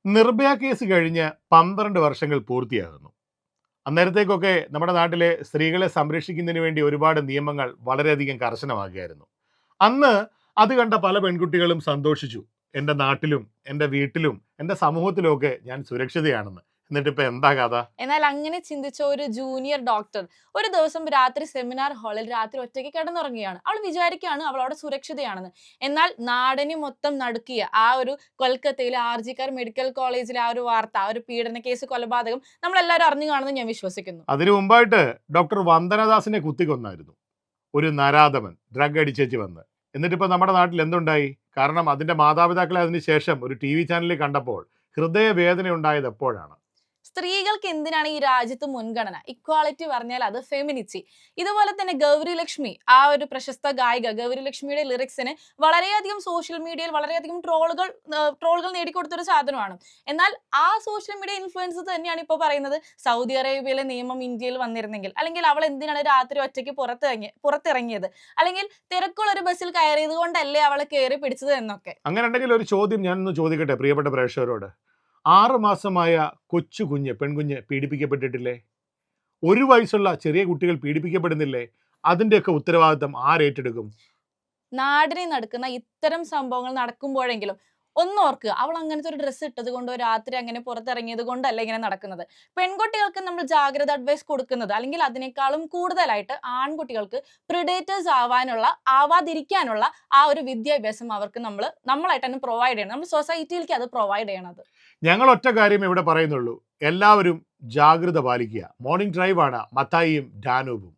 Nirbhaya case കഴിഞ്ഞ് 12 വർഷങ്ങൾ പൂർത്തിയാകുന്നു. അന്നേരത്തേക്കൊക്കെ നമ്മുടെ നാട്ടിലെ സ്ത്രീകളെ സംരക്ഷിക്കുന്നതിന് വേണ്ടി ഒരുപാട് നിയമങ്ങൾ വളരെയധികം കർശനമാക്കിയായിരുന്നു. അന്ന് അത് കണ്ട പല പെൺകുട്ടികളും സന്തോഷിച്ചു. എൻ്റെ നാട്ടിലും എൻ്റെ വീട്ടിലും എൻ്റെ സമൂഹത്തിലുമൊക്കെ ഞാൻ സുരക്ഷിതയാണെന്ന്. എന്നിട്ടിപ്പോൾ എന്താ കഥ? എന്നാൽ അങ്ങനെ ചിന്തിച്ച ഒരു ജൂനിയർ ഡോക്ടർ ഒരു ദിവസം രാത്രി സെമിനാർ ഹാളിൽ രാത്രി ഒറ്റയ്ക്ക് കിടന്നുറങ്ങുകയാണ്. അവൾ വിചാരിക്കുകയാണ് അവൾ അവിടെ സുരക്ഷിതയാണെന്ന്. എന്നാൽ നാടിനെ മൊത്തം നടുക്കിയ ആ ഒരു കൊൽക്കത്തയിലെ ആർജിക്കർ മെഡിക്കൽ കോളേജിലെ ആ ഒരു വാർത്ത, ആ ഒരു പീഡന കേസ്, കൊലപാതകം നമ്മളെല്ലാവരും അറിഞ്ഞു കാണുമെന്ന് ഞാൻ വിശ്വസിക്കുന്നു. അതിനു മുമ്പായിട്ട് ഡോക്ടർ വന്ദനദാസിനെ കുത്തിക്കൊന്നായിരുന്നു ഒരു നരാധമൻ, ഡ്രഗ് അടിച്ചേച്ച് വന്ന്. എന്നിട്ടിപ്പോൾ നമ്മുടെ നാട്ടിൽ എന്തുണ്ടായി? കാരണം അതിൻ്റെ മാതാപിതാക്കളെ അതിന് ശേഷം ഒരു TV ചാനലിൽ കണ്ടപ്പോൾ ഹൃദയവേദന ഉണ്ടായത് എപ്പോഴാണ്? സ്ത്രീകൾക്ക് എന്തിനാണ് ഈ രാജ്യത്ത് മുൻഗണന? ഇക്വാളിറ്റി പറഞ്ഞാൽ അത് ഫെമിനിറ്റി. ഇതുപോലെ തന്നെ ഗൗരി ലക്ഷ്മി, ആ ഒരു പ്രശസ്ത ഗായിക ഗൗരി ലക്ഷ്മിയുടെ ലിറിക്സിന് വളരെയധികം സോഷ്യൽ മീഡിയയിൽ വളരെയധികം ട്രോളുകൾ നേടിക്കൊടുത്തൊരു സാധനമാണ്. എന്നാൽ ആ സോഷ്യൽ മീഡിയ ഇൻഫ്ലുവൻസ് തന്നെയാണ് ഇപ്പോൾ പറയുന്നത് സൗദി അറേബ്യയിലെ നിയമം ഇന്ത്യയിൽ വന്നിരുന്നെങ്കിൽ, അല്ലെങ്കിൽ അവൾ എന്തിനാണ് രാത്രി ഒറ്റയ്ക്ക് പുറത്തിറങ്ങിയത്, അല്ലെങ്കിൽ തിരക്കുള്ള ഒരു ബസ്സിൽ കയറിയത് കൊണ്ടല്ലേ അവളെ കയറി പിടിച്ചത് എന്നൊക്കെ. അങ്ങനെ ഉണ്ടെങ്കിൽ ഒരു ചോദ്യം ഞാനൊന്ന് ചോദിക്കട്ടെ പ്രിയപ്പെട്ട പ്രേക്ഷകരോട്. 6 മാസമായ കൊച്ചു പെൺകുഞ്ഞ് പീഡിപ്പിക്കപ്പെട്ടിട്ടില്ലേ? 1 വയസ്സുള്ള ചെറിയ കുട്ടികൾ പീഡിപ്പിക്കപ്പെടുന്നില്ലേ? അതിൻ്റെയൊക്കെ ഉത്തരവാദിത്തം ആരേറ്റെടുക്കും? നാടിനെ നടക്കുന്ന ഇത്തരം സംഭവങ്ങൾ നടക്കുമ്പോഴെങ്കിലും ഒന്നോർക്കുക, അവൾ അങ്ങനത്തെ ഒരു ഡ്രസ്സ് ഇട്ടത് കൊണ്ടോ രാത്രി അങ്ങനെ പുറത്തിറങ്ങിയത് കൊണ്ടല്ല ഇങ്ങനെ നടക്കുന്നത്. പെൺകുട്ടികൾക്ക് നമ്മൾ ജാഗ്രത അഡ്വൈസ് കൊടുക്കുന്നത്, അല്ലെങ്കിൽ അതിനേക്കാളും കൂടുതലായിട്ട് ആൺകുട്ടികൾക്ക് പ്രിഡേറ്റേഴ്സ് ആവാതിരിക്കാനുള്ള ആ ഒരു വിദ്യാഭ്യാസം അവർക്ക് നമ്മളായിട്ട് തന്നെ പ്രൊവൈഡ് ചെയ്യണം. നമ്മൾ സൊസൈറ്റിയിലേക്ക് അത് പ്രൊവൈഡ് ചെയ്യണത്. ഞങ്ങൾ ഒറ്റ കാര്യം ഇവിടെ പറയുന്നുള്ളൂ, എല്ലാവരും ജാഗ്രത പാലിക്കുക. മോർണിംഗ് ഡ്രൈവാണ് മത്തായിയും ഡാനൂബും.